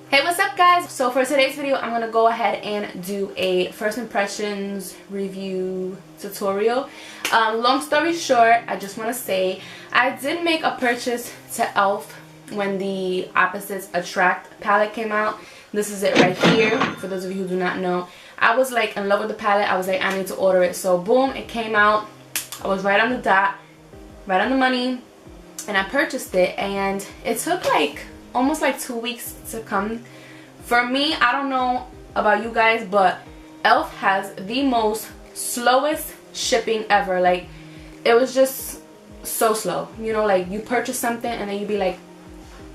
Hey, what's up guys? So for today's video I'm gonna go ahead and do a first impressions review tutorial. Long story short, I just want to say I did make a purchase to e.l.f. when the Opposites Attract palette came out. This is it right here, for those of you who do not know. I was like in love with the palette. I was like, I need to order it. So boom, it came out. I was right on the dot, right on the money, and I purchased it, and it took like almost like 2 weeks to come. For me, I don't know about you guys, but e.l.f. has the most slowest shipping ever. Like, it was just so slow. You know, like you purchase something and then you be like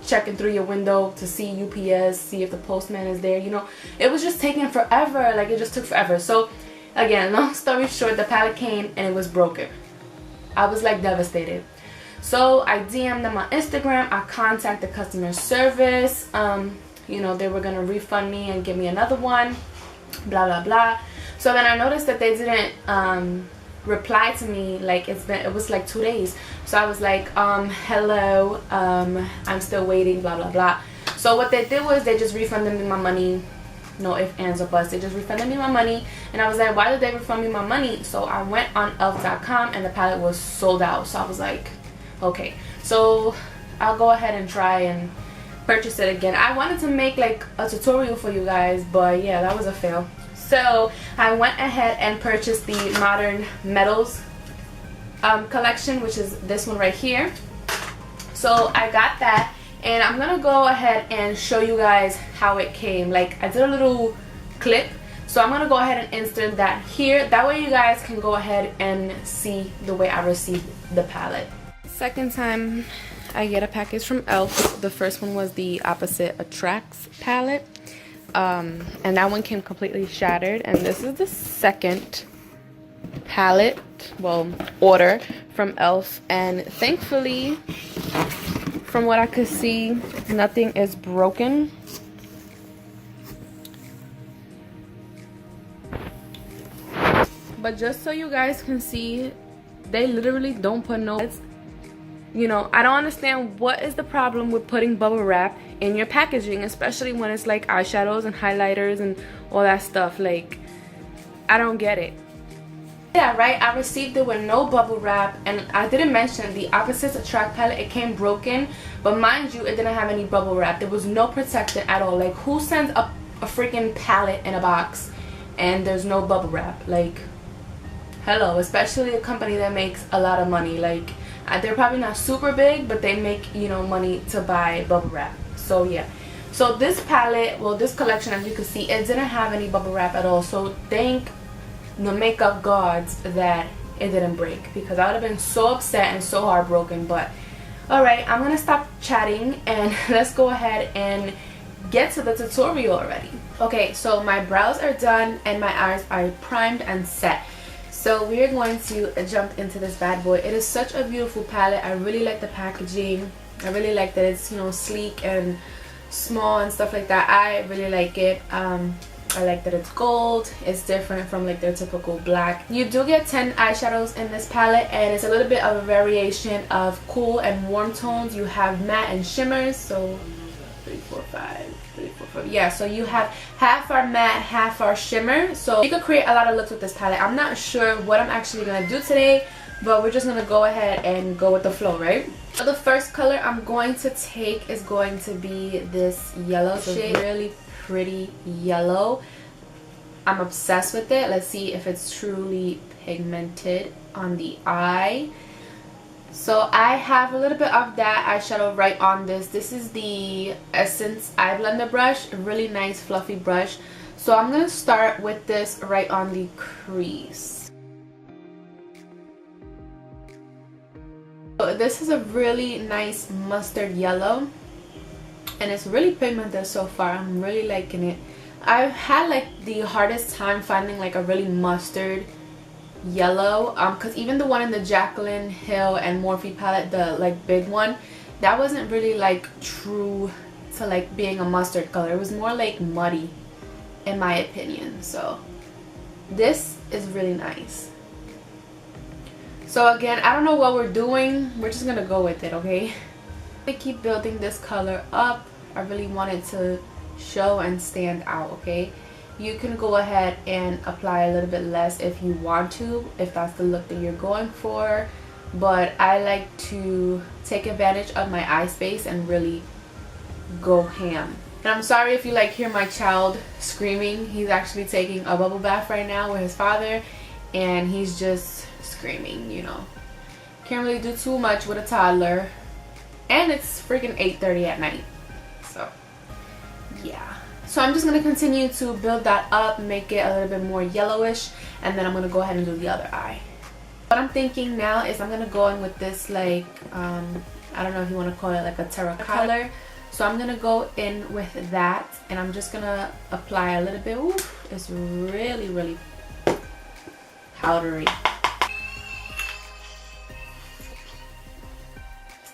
checking through your window to see UPS, see if the postman is there. You know, it was just taking forever. Like, it just took forever. So again, long story short, the palette came and it was broken. I was like devastated. So I DM'd them on Instagram. I contacted customer service. You know, they were gonna refund me and give me another one, blah blah blah. So then I noticed that they didn't reply to me. Like, it was like 2 days. So I was like, hello, I'm still waiting, blah blah blah. So what they did was they just refunded me my money. No ifs, ands, or buts. They just refunded me my money, and I was like, why did they refund me my money? So I went on elf.com and the palette was sold out. So I was like, okay, so I'll go ahead and try and purchase it again. I wanted to make like a tutorial for you guys, but yeah, that was a fail. So I went ahead and purchased the Modern Metals collection, which is this one right here. So I got that, and I'm gonna go ahead and show you guys how it came. Like, I did a little clip, so I'm gonna go ahead and insert that here. That way you guys can go ahead and see the way I received the palette. Second time I get a package from e.l.f. The first one was the Opposite Attracts palette, and that one came completely shattered. And this is the second palette, well, order from e.l.f. And thankfully, from what I could see, nothing is broken. But just so you guys can see, they literally don't put no... You know, I don't understand what is the problem with putting bubble wrap in your packaging, especially when it's like eyeshadows and highlighters and all that stuff. Like, I don't get it. Yeah, right, I received it with no bubble wrap, and I didn't mention the Opposites Attract palette. It came broken, but mind you, it didn't have any bubble wrap. There was no protectant at all. Like, who sends a freaking palette in a box and there's no bubble wrap? Like, hello, especially a company that makes a lot of money. Like, they're probably not super big, but they make, you know, money to buy bubble wrap. So yeah, so this palette, well, this collection, as you can see, it didn't have any bubble wrap at all. So thank the makeup gods that it didn't break, because I would have been so upset and so heartbroken. But alright, I'm gonna stop chatting and let's go ahead and get to the tutorial already. Okay, so my brows are done and my eyes are primed and set. So we're going to jump into this bad boy. It is such a beautiful palette. I really like the packaging. I really like that it's, you know, sleek and small and stuff like that. I really like it. I like that it's gold. It's different from like their typical black. You do get 10 eyeshadows in this palette, and it's a little bit of a variation of cool and warm tones. You have matte and shimmers. So 3, 4, 5. Yeah, so you have half our matte, half our shimmer. So you could create a lot of looks with this palette. I'm not sure what I'm actually gonna do today, but we're just gonna go ahead and go with the flow, right? So the first color I'm going to take is going to be this yellow shade. Really pretty yellow. I'm obsessed with it. Let's see if it's truly pigmented on the eye. So I have a little bit of that eyeshadow right on this. This is the Essence Eye Blender brush. A really nice fluffy brush. So I'm going to start with this right on the crease. So this is a really nice mustard yellow, and it's really pigmented so far. I'm really liking it. I've had like the hardest time finding like a really mustard yellow, because even the one in the Jaclyn Hill and Morphe palette, the like big one, that wasn't really like true to like being a mustard color. It was more like muddy in my opinion. So this is really nice. So again, I don't know what we're doing, we're just gonna go with it, okay? I keep building this color up. I really wanted to show and stand out, okay? You can go ahead and apply a little bit less if you want to, if that's the look that you're going for, but I like to take advantage of my eye space and really go ham. And I'm sorry if you like hear my child screaming. He's actually taking a bubble bath right now with his father, and he's just screaming, you know. Can't really do too much with a toddler, and it's freaking 8:30 at night, so yeah. So I'm just going to continue to build that up, make it a little bit more yellowish, and then I'm going to go ahead and do the other eye. What I'm thinking now is I'm going to go in with this, like, I don't know if you want to call it like a terracotta color. So I'm going to go in with that, and I'm just going to apply a little bit. Ooh, it's really, really powdery.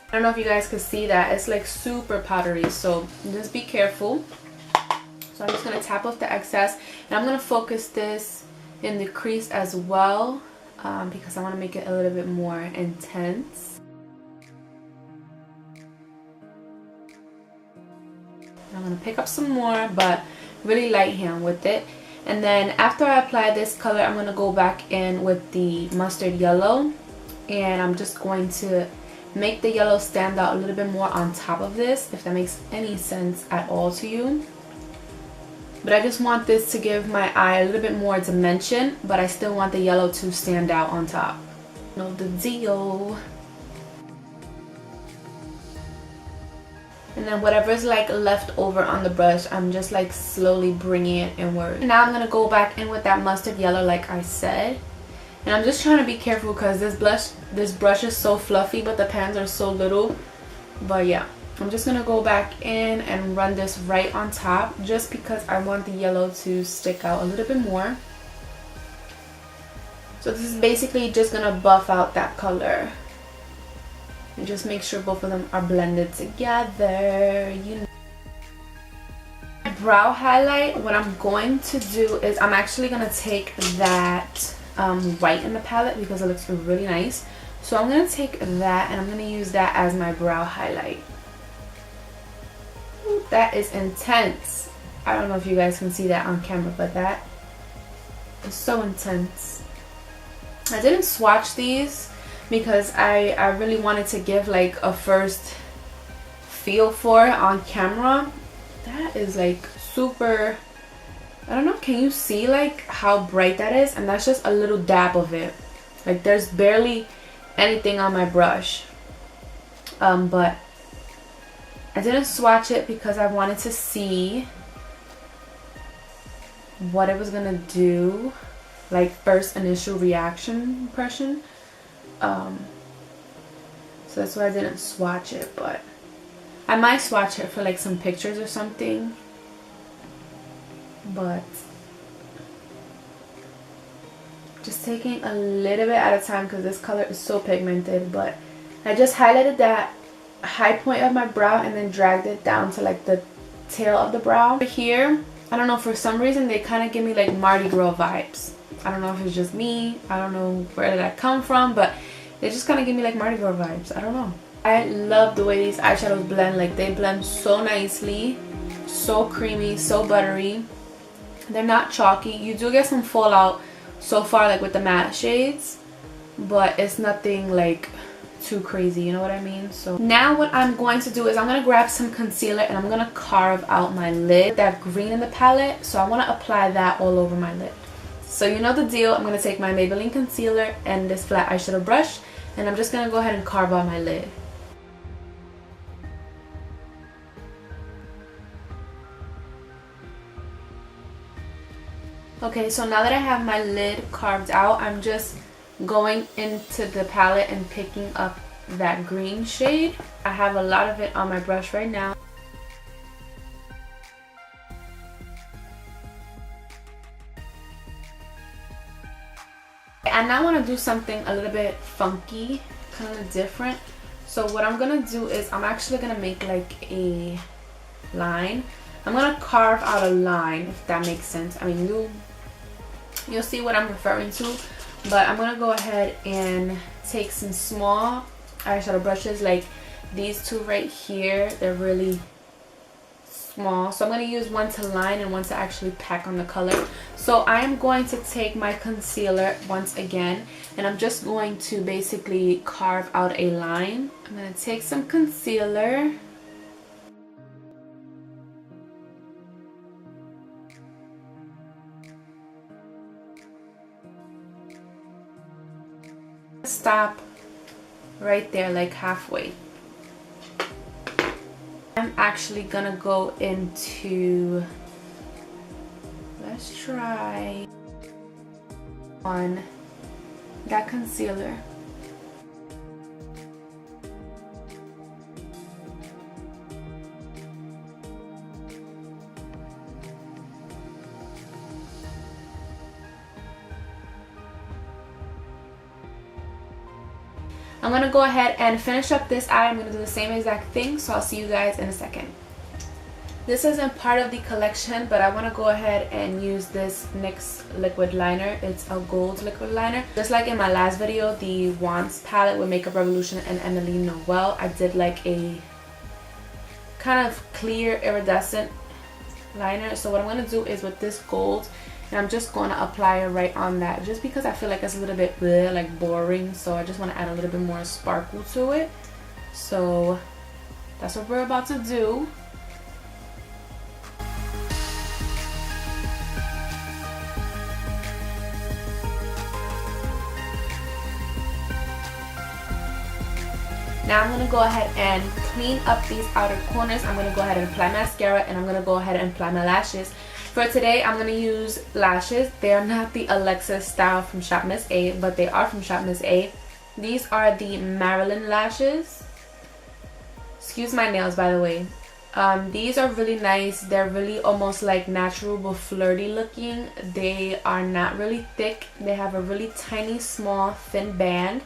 I don't know if you guys could see that. It's like super powdery, so just be careful. So I'm just going to tap off the excess, and I'm going to focus this in the crease as well, because I want to make it a little bit more intense. I'm going to pick up some more, but really light hand with it. And then after I apply this color, I'm going to go back in with the mustard yellow, and I'm just going to make the yellow stand out a little bit more on top of this, if that makes any sense at all to you. But I just want this to give my eye a little bit more dimension, but I still want the yellow to stand out on top. Know the deal. And then whatever's like left over on the brush, I'm just like slowly bringing it inward. Now I'm going to go back in with that mustard yellow like I said. And I'm just trying to be careful because this brush is so fluffy, but the pans are so little. But yeah. I'm just going to go back in and run this right on top, just because I want the yellow to stick out a little bit more. So this is basically just going to buff out that color. And just make sure both of them are blended together. You know. Brow highlight, what I'm going to do is I'm actually going to take that white in the palette because it looks really nice. So I'm going to take that and I'm going to use that as my brow highlight. That is intense. I don't know if you guys can see that on camera, but that is so intense. I didn't swatch these because I really wanted to give like a first feel for it on camera. That is like super, I don't know, can you see like how bright that is? And that's just a little dab of it. Like there's barely anything on my brush. But I didn't swatch it because I wanted to see what it was gonna do, like first initial reaction impression. So that's why I didn't swatch it, but I might swatch it for like some pictures or something. But just taking a little bit at a time because this color is so pigmented. But I just highlighted that high point of my brow and then dragged it down to like the tail of the brow. Here, I don't know, for some reason they kind of give me like Mardi Gras vibes. I don't know if it's just me, I don't know where did that come from, but they just kind of give me like Mardi Gras vibes. I don't know. I love the way these eyeshadows blend. Like they blend so nicely, so creamy, so buttery. They're not chalky. You do get some fallout so far like with the matte shades, but it's nothing like too crazy, you know what I mean? So now what I'm going to do is I'm going to grab some concealer and I'm going to carve out my lid. That green in the palette, so I want to apply that all over my lid. So you know the deal. I'm going to take my Maybelline concealer and this flat eyeshadow brush, and I'm just going to go ahead and carve out my lid. Okay, so now that I have my lid carved out, I'm just going into the palette and picking up that green shade. I have a lot of it on my brush right now. I now want to do something a little bit funky, kind of different. So what I'm going to do is I'm actually going to make like a line. I'm going to carve out a line, if that makes sense. I mean, you'll see what I'm referring to. But I'm going to go ahead and take some small eyeshadow brushes like these two right here. They're really small, so I'm going to use one to line and one to actually pack on the color. So I am going to take my concealer once again, and I'm just going to basically carve out a line. I'm going to take some concealer. Stop right there, like halfway. I'm actually gonna go into, let's try on that concealer. I'm going to go ahead and finish up this eye. I'm going to do the same exact thing, so I'll see you guys in a second. This isn't part of the collection, but I want to go ahead and use this NYX liquid liner. It's a gold liquid liner. Just like in my last video, the Wands palette with Makeup Revolution and Emily Noel, I did like a kind of clear iridescent liner. So what I'm going to do is with this gold, and I'm just going to apply it right on that, just because I feel like it's a little bit bleh, like boring, so I just want to add a little bit more sparkle to it. So that's what we're about to do. Now I'm going to go ahead and clean up these outer corners. I'm going to go ahead and apply mascara, and I'm going to go ahead and apply my lashes. For today, I'm going to use lashes. They are not the Alexis style from Shop Miss A, but they are from Shop Miss A. These are the Marilyn lashes. Excuse my nails, by the way. These are really nice. They're really almost like natural but flirty looking. They are not really thick. They have a really tiny, small, thin band.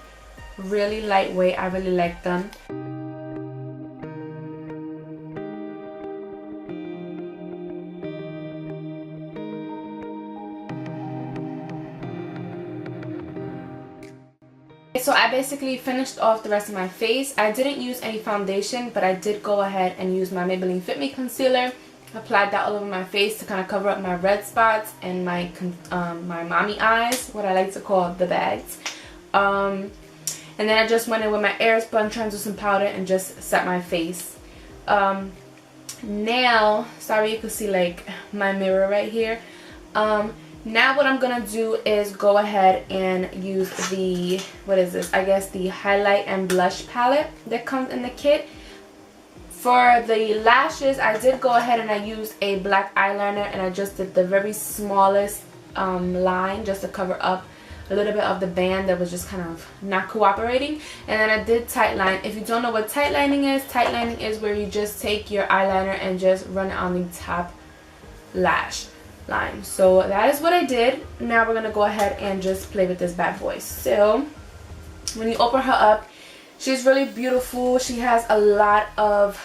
Really lightweight. I really like them. So I basically finished off the rest of my face. I didn't use any foundation, but I did go ahead and use my Maybelline Fit Me concealer. Applied that all over my face to kind of cover up my red spots and my mommy eyes, what I like to call the bags. And then I just went in with my Airspun translucent powder and just set my face. Now, sorry you can see like my mirror right here. Now what I'm going to do is go ahead and use the, what is this? I guess the highlight and blush palette that comes in the kit. For the lashes, I did go ahead and I used a black eyeliner, and I just did the very smallest line just to cover up a little bit of the band that was just kind of not cooperating. And then I did tight line. If you don't know what tight lining is where you just take your eyeliner and just run it on the top lash line. So that is what I did. Now we're gonna go ahead and just play with this bad boy. So when you open her up, she's really beautiful. She has a lot of,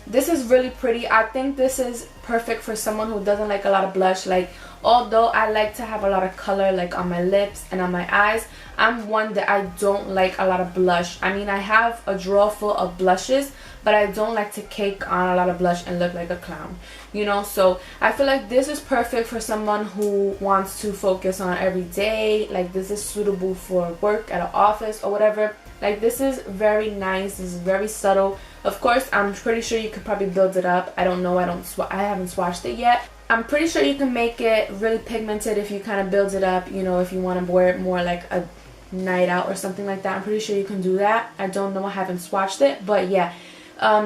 this is really pretty. I think this is perfect for someone who doesn't like a lot of blush. Like, although I like to have a lot of color like on my lips and on my eyes, I'm one that I don't like a lot of blush. I mean, I have a drawer full of blushes, but I don't like to cake on a lot of blush and look like a clown, you know. So I feel like this is perfect for someone who wants to focus on every day. Like, this is suitable for work at an office or whatever. Like, this is very nice. This is very subtle. Of course, I'm pretty sure you could probably build it up. I don't know. I haven't swatched it yet. I'm pretty sure you can make it really pigmented if you kind of build it up, you know, if you want to wear it more like a night out or something like that. I'm pretty sure you can do that. I don't know. I haven't swatched it, but yeah.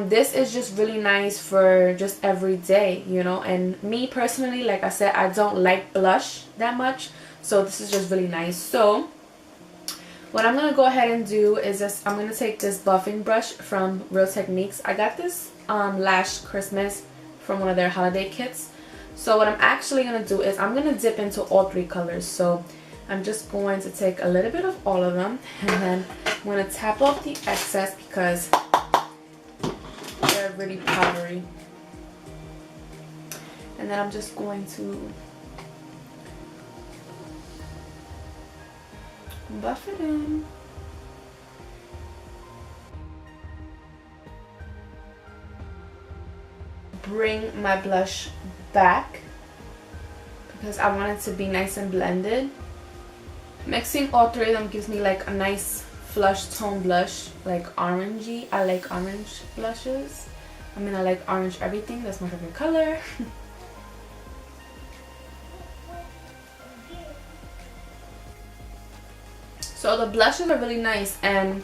This is just really nice for just every day, you know. And me personally, like I said, I don't like blush that much, so this is just really nice. So what I'm gonna go ahead and do is this. I'm gonna take this buffing brush from Real Techniques. I got this last Christmas from one of their holiday kits. So what I'm actually gonna do is I'm gonna dip into all three colors. So I'm just going to take a little bit of all of them, and then I'm gonna tap off the excess because they're really powdery. And then I'm just going to buff it in. bring my blush back because I want it to be nice and blended. Mixing all three of them gives me like a nice flush tone blush, like orangey. I like orange blushes. I mean, I like orange everything. That's my favorite color. So the blushes are really nice, and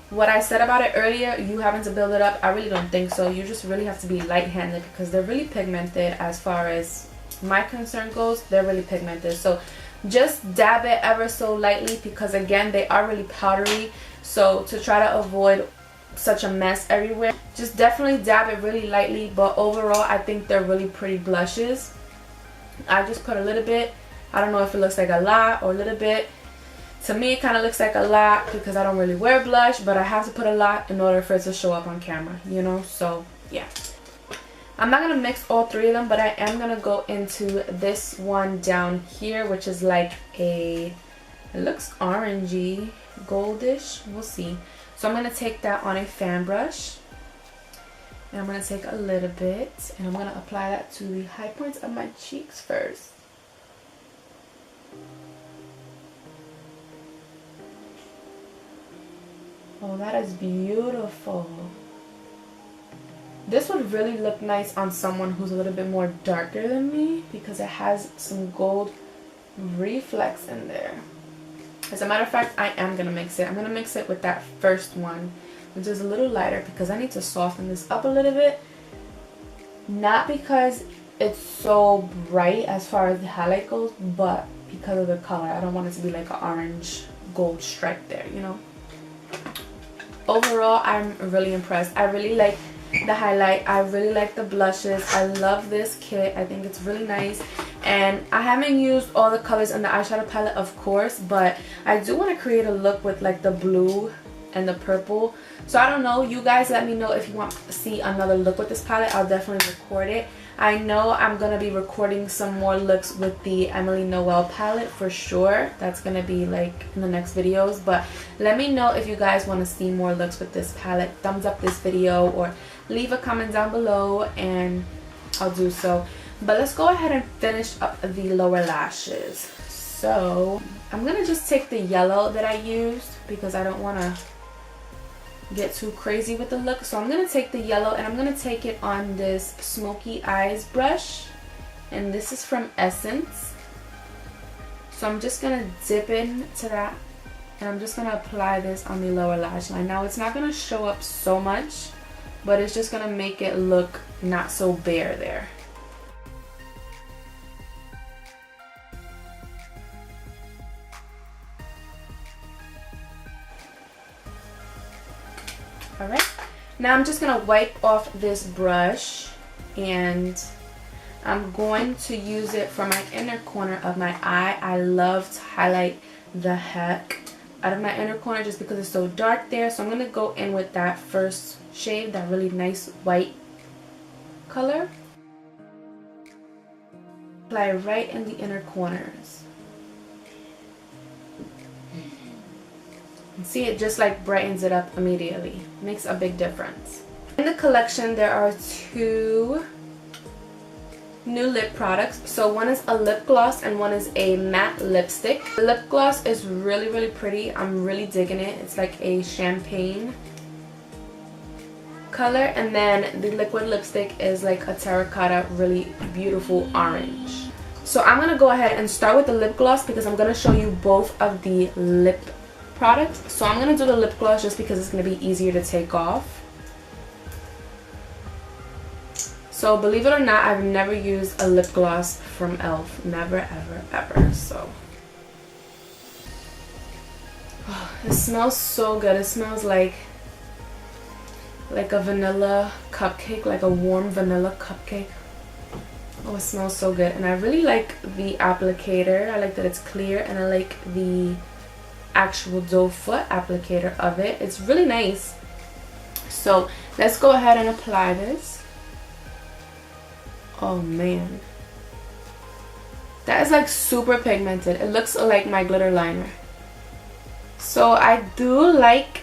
what I said about it earlier, you having to build it up, I really don't think so. You just really have to be light-handed because they're really pigmented. As far as my concern goes, they're really pigmented. So just dab it ever so lightly because, again, they are really powdery. So to try to avoid such a mess everywhere, just definitely dab it really lightly. But overall, I think they're really pretty blushes. I just put a little bit. I don't know if it looks like a lot or a little bit. To me, it kind of looks like a lot because I don't really wear blush, but I have to put a lot in order for it to show up on camera, you know? So, yeah. I'm not going to mix all three of them, but I am going to go into this one down here, which is like a, it looks orangey, goldish. We'll see. So I'm going to take that on a fan brush. And I'm going to take a little bit, and I'm going to apply that to the high points of my cheeks first. Oh, that is beautiful. This would really look nice on someone who's a little bit more darker than me because it has some gold reflex in there. As a matter of fact, I am going to mix it. I'm going to mix it with that first one, which is a little lighter because I need to soften this up a little bit. Not because it's so bright as far as the highlight goes, but because of the color. I don't want it to be like an orange gold stripe there, you know? Overall, I'm really impressed. I really like the highlight. I really like the blushes. I love this kit. I think it's really nice. And I haven't used all the colors in the eyeshadow palette, of course, but I do want to create a look with like the blue and the purple. So I don't know. You guys let me know if you want to see another look with this palette. I'll definitely record it. I know I'm going to be recording some more looks with the Emily Noel palette for sure. That's going to be like in the next videos. But let me know if you guys want to see more looks with this palette. Thumbs up this video or leave a comment down below and I'll do so. But let's go ahead and finish up the lower lashes. So I'm going to just take the yellow that I used because I don't want to get too crazy with the look. So I'm going to take the yellow and I'm going to take it on this smoky eyes brush, and this is from Essence. So I'm just going to dip into that and I'm just going to apply this on the lower lash line. Now it's not going to show up so much, but it's just going to make it look not so bare there. Alright, now I'm just going to wipe off this brush and I'm going to use it for my inner corner of my eye. I love to highlight the heck out of my inner corner just because it's so dark there. So I'm going to go in with that first shade, that really nice white color. Apply right in the inner corners. See, it just like brightens it up immediately. Makes a big difference. In the collection there are two new lip products. So one is a lip gloss and one is a matte lipstick. The lip gloss is really pretty. I'm really digging it. It's like a champagne color, and then the liquid lipstick is like a terracotta, really beautiful orange. So I'm gonna go ahead and start with the lip gloss because I'm gonna show you both of the lip products. So I'm going to do the lip gloss just because it's going to be easier to take off. So believe it or not, I've never used a lip gloss from e.l.f. Never, ever, ever. So oh, it smells so good. It smells like a vanilla cupcake, like a warm vanilla cupcake. Oh, it smells so good. And I really like the applicator. I like that it's clear, and I like the actual doe foot applicator of it. It's really nice. So let's go ahead and apply this. Oh man, that is like super pigmented. It looks like my glitter liner. So I do like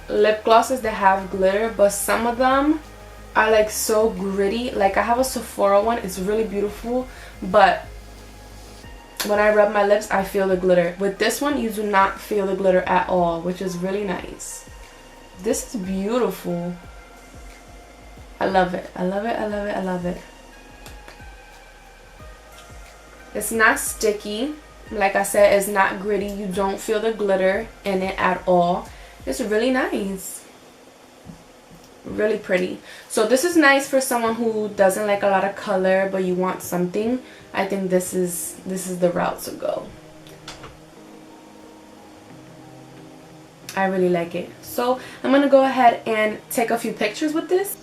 lip glosses that have glitter, but some of them are like so gritty. Like I have a Sephora one, it's really beautiful, but when I rub my lips I feel the glitter. With this one you do not feel the glitter at all, which is really nice. This is beautiful. I love it. I love it. I love it. I love it. It's not sticky. Like I said, it's not gritty. You don't feel the glitter in it at all. It's really nice. Really pretty. So this is nice for someone who doesn't like a lot of color but you want something. I think this is the route to go. I really like it. So I'm gonna go ahead and take a few pictures with this.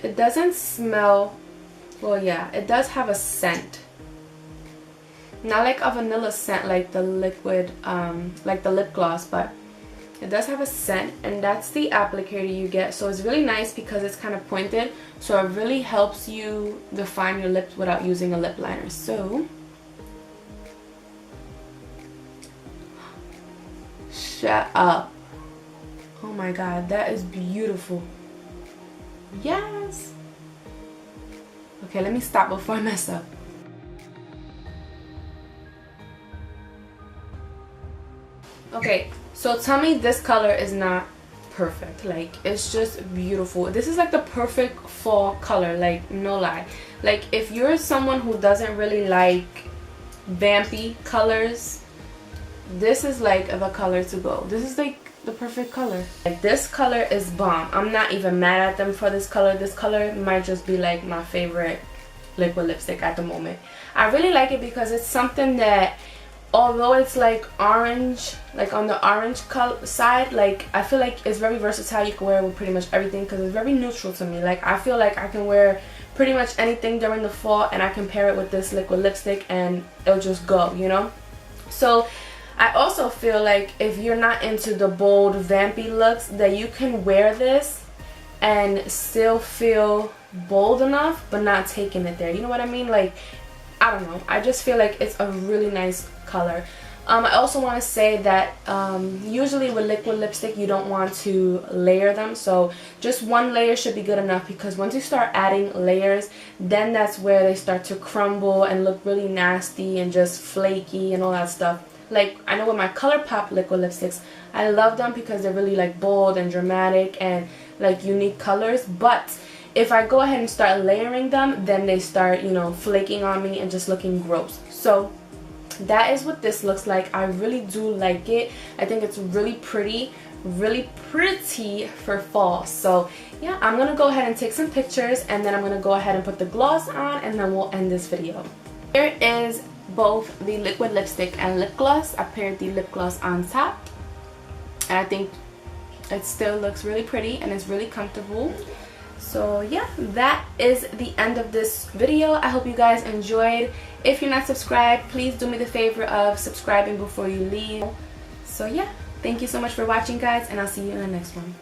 It doesn't smell, well, yeah, it does have a scent. Not like a vanilla scent like the liquid, like the lip gloss, but it does have a scent, and that's the applicator you get. So it's really nice because it's kind of pointed, so it really helps you define your lips without using a lip liner. So shut up. Oh my god, that is beautiful. Yes. Okay, let me stop before I mess up. Okay, so tell me this color is not perfect. Like, it's just beautiful. This is like the perfect fall color, like, no lie. Like, if you're someone who doesn't really like vampy colors, this is like the color to go. This is like the perfect color. Like, this color is bomb. I'm not even mad at them for this color. This color might just be like my favorite liquid lipstick at the moment. I really like it because it's something that, although it's like orange, like on the orange color side, like I feel like it's very versatile. You can wear it with pretty much everything because it's very neutral to me. Like, I feel like I can wear pretty much anything during the fall and I can pair it with this liquid lipstick and it'll just go, you know. So I also feel like if you're not into the bold vampy looks, that you can wear this and still feel bold enough but not taking it there, you know what I mean? Like, I don't know, I just feel like it's a really nice color. I also want to say that usually with liquid lipstick you don't want to layer them, so just one layer should be good enough, because once you start adding layers, then that's where they start to crumble and look really nasty and just flaky and all that stuff. Like, I know with my ColourPop liquid lipsticks, I love them because they're really like bold and dramatic and like unique colors, but if I go ahead and start layering them, then they start, you know, flaking on me and just looking gross. So that is what this looks like. I really do like it. I think it's really pretty for fall. So yeah, I'm gonna go ahead and take some pictures and then I'm gonna go ahead and put the gloss on and then we'll end this video. Here is both the liquid lipstick and lip gloss. I paired the lip gloss on top and I think it still looks really pretty and it's really comfortable. So yeah, that is the end of this video. I hope you guys enjoyed. If you're not subscribed, please do me the favor of subscribing before you leave. So yeah, thank you so much for watching, guys, and I'll see you in the next one.